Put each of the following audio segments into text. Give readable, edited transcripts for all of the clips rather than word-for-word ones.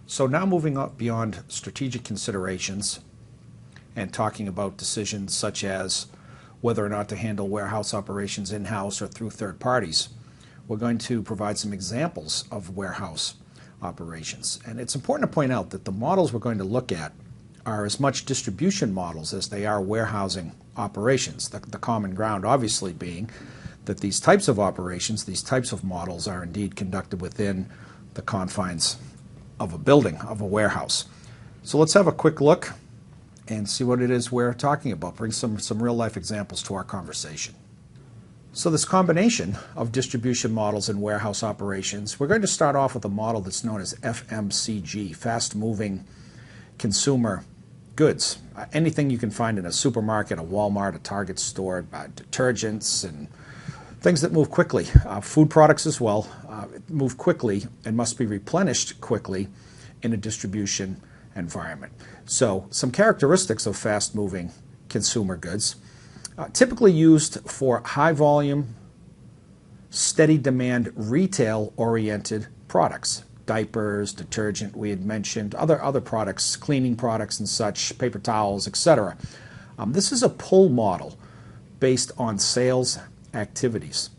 So now moving up beyond strategic considerations and talking about decisions such as whether or not to handle warehouse operations in-house or through third parties, we're going to provide some examples of warehouse operations. And it's important to point out that the models we're going to look at are as much distribution models as they are warehousing operations. The common ground obviously being that these types of operations, these types of models are indeed conducted within the confines of a building, of a warehouse. So let's have a quick look and see what it is we're talking about. Bring some real-life examples to our conversation. So this combination of distribution models and warehouse operations, we're going to start off with a model that's known as FMCG, fast-moving consumer goods. Anything you can find in a supermarket, a Walmart, a Target store, detergents and things that move quickly. Food products as well move quickly and must be replenished quickly in a distribution environment. So some characteristics of fast-moving consumer goods. Typically used for high volume, steady demand, retail-oriented products. Diapers, detergent we had mentioned, other products, cleaning products and such, paper towels, etc. This is a pull model based on sales activities.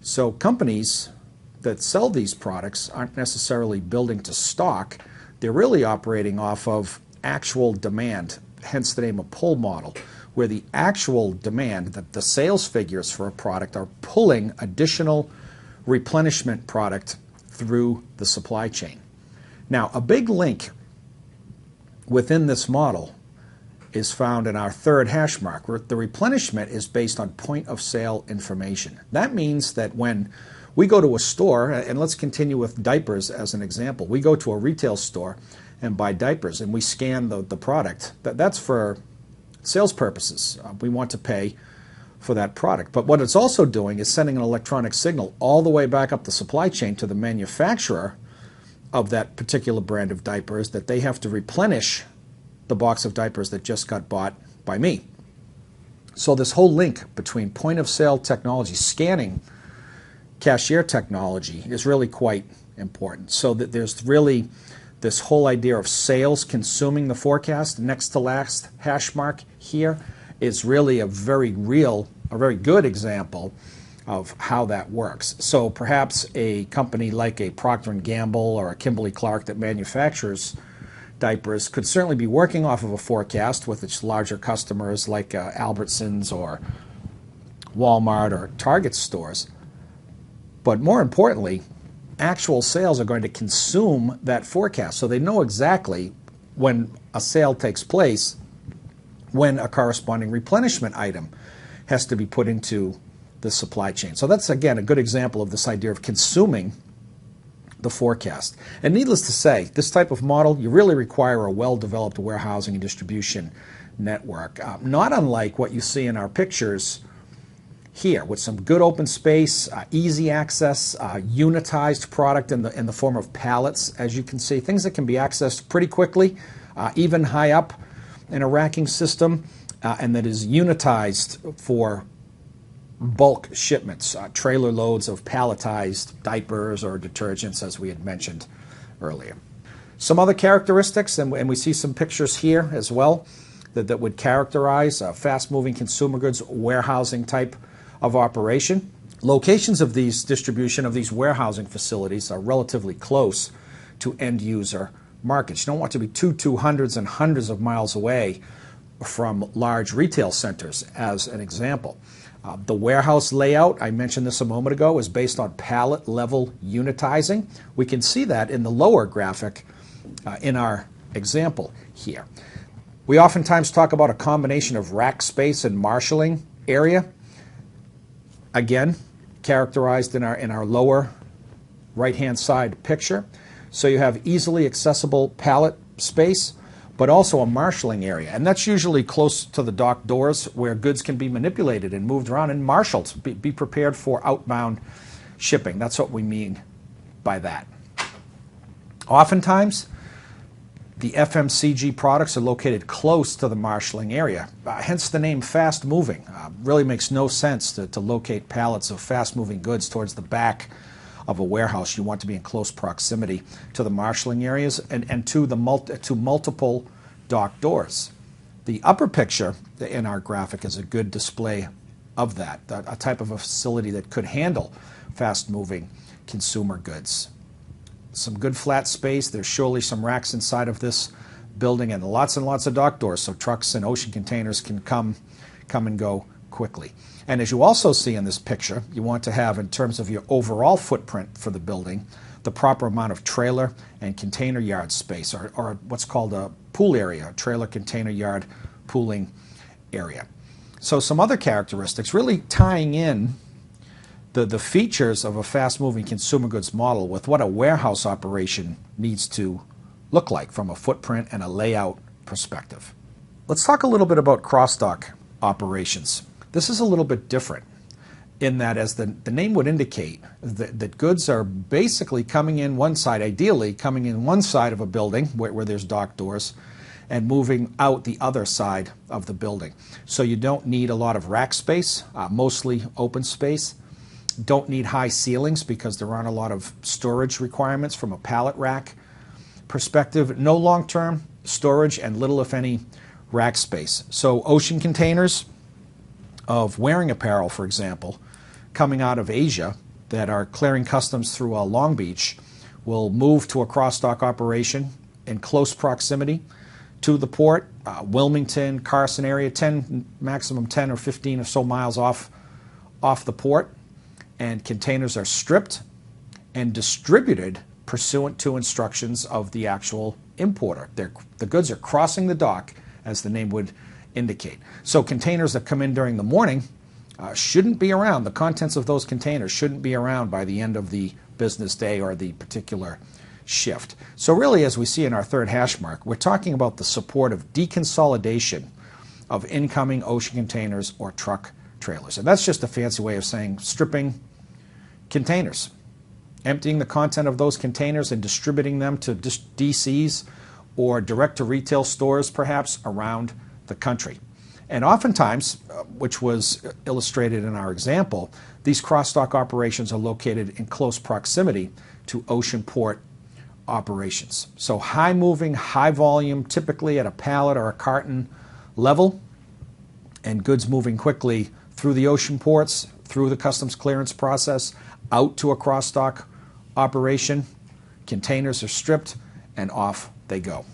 So companies that sell these products aren't necessarily building to stock. They're really operating off of actual demand, hence the name of pull model, where the actual demand, the sales figures for a product are pulling additional replenishment product through the supply chain. Now, a big link within this model is found in our third hash mark, where the replenishment is based on point of sale information. That means that when we go to a store, and let's continue with diapers as an example, we go to a retail store and buy diapers and we scan the product. That's for sales purposes. We want to pay for that product. But what it's also doing is sending an electronic signal all the way back up the supply chain to the manufacturer of that particular brand of diapers that they have to replenish the box of diapers that just got bought by me. So this whole link between point of sale technology, scanning cashier technology is really quite important. So that there's really this whole idea of sales consuming the forecast. Next to last hash mark here is really a very good example of how that works. So perhaps a company like a Procter & Gamble or a Kimberly-Clark that manufactures diapers could certainly be working off of a forecast with its larger customers like Albertsons or Walmart or Target stores. But more importantly, actual sales are going to consume that forecast. So they know exactly when a sale takes place, when a corresponding replenishment item has to be put into the supply chain. So that's, again, a good example of this idea of consuming the forecast. And needless to say, this type of model, you really require a well-developed warehousing and distribution network, not unlike what you see in our pictures here, with some good open space, easy access, unitized product in the form of pallets, as you can see, things that can be accessed pretty quickly, even high up in a racking system, and that is unitized for bulk shipments, trailer loads of palletized diapers or detergents, as we had mentioned earlier. Some other characteristics, and we see some pictures here as well, that would characterize a fast-moving consumer goods warehousing type of operation. Locations of these distribution, of these warehousing facilities are relatively close to end-user markets. You don't want to be hundreds and hundreds of miles away from large retail centers, as an example. The warehouse layout, I mentioned this a moment ago, is based on pallet level unitizing. We can see that in the lower graphic in our example here. We oftentimes talk about a combination of rack space and marshalling area. Again, characterized in our lower right-hand side picture. So you have easily accessible pallet space, but also a marshalling area. And that's usually close to the dock doors where goods can be manipulated and moved around and marshaled, be prepared for outbound shipping. That's what we mean by that. Oftentimes, the FMCG products are located close to the marshalling area, hence the name fast moving. Really makes no sense to locate pallets of fast moving goods towards the back of a warehouse, you want to be in close proximity to the marshaling areas and to multiple dock doors. The upper picture in our graphic is a good display of that, a type of a facility that could handle fast-moving consumer goods. Some good flat space. There's surely some racks inside of this building and lots of dock doors so trucks and ocean containers can come and go quickly. And as you also see in this picture, you want to have, in terms of your overall footprint for the building, the proper amount of trailer and container yard space, or what's called a pool area, trailer container yard pooling area. So some other characteristics really tying in the features of a fast-moving consumer goods model with what a warehouse operation needs to look like from a footprint and a layout perspective. Let's talk a little bit about cross-dock operations. This is a little bit different in that, as the name would indicate, that goods are basically coming in one side, ideally coming in one side of a building where there's dock doors, and moving out the other side of the building. So you don't need a lot of rack space, mostly open space. Don't need high ceilings because there aren't a lot of storage requirements from a pallet rack perspective. No long-term storage and little, if any, rack space. So ocean containers of wearing apparel, for example, coming out of Asia that are clearing customs through Long Beach will move to a cross-dock operation in close proximity to the port, Wilmington, Carson area, maximum 10 or 15 or so miles off the port. And containers are stripped and distributed pursuant to instructions of the actual importer. The goods are crossing the dock, as the name would indicate. So containers that come in during the morning shouldn't be around. The contents of those containers shouldn't be around by the end of the business day or the particular shift. So really, as we see in our third hash mark, we're talking about the support of deconsolidation of incoming ocean containers or truck trailers. And that's just a fancy way of saying stripping containers, emptying the content of those containers and distributing them to DCs or direct-to-retail stores, perhaps, around the country. And oftentimes, which was illustrated in our example, these cross-dock operations are located in close proximity to ocean port operations. So high-moving, high-volume, typically at a pallet or a carton level, and goods moving quickly through the ocean ports, through the customs clearance process, out to a cross-dock operation. Containers are stripped, and off they go.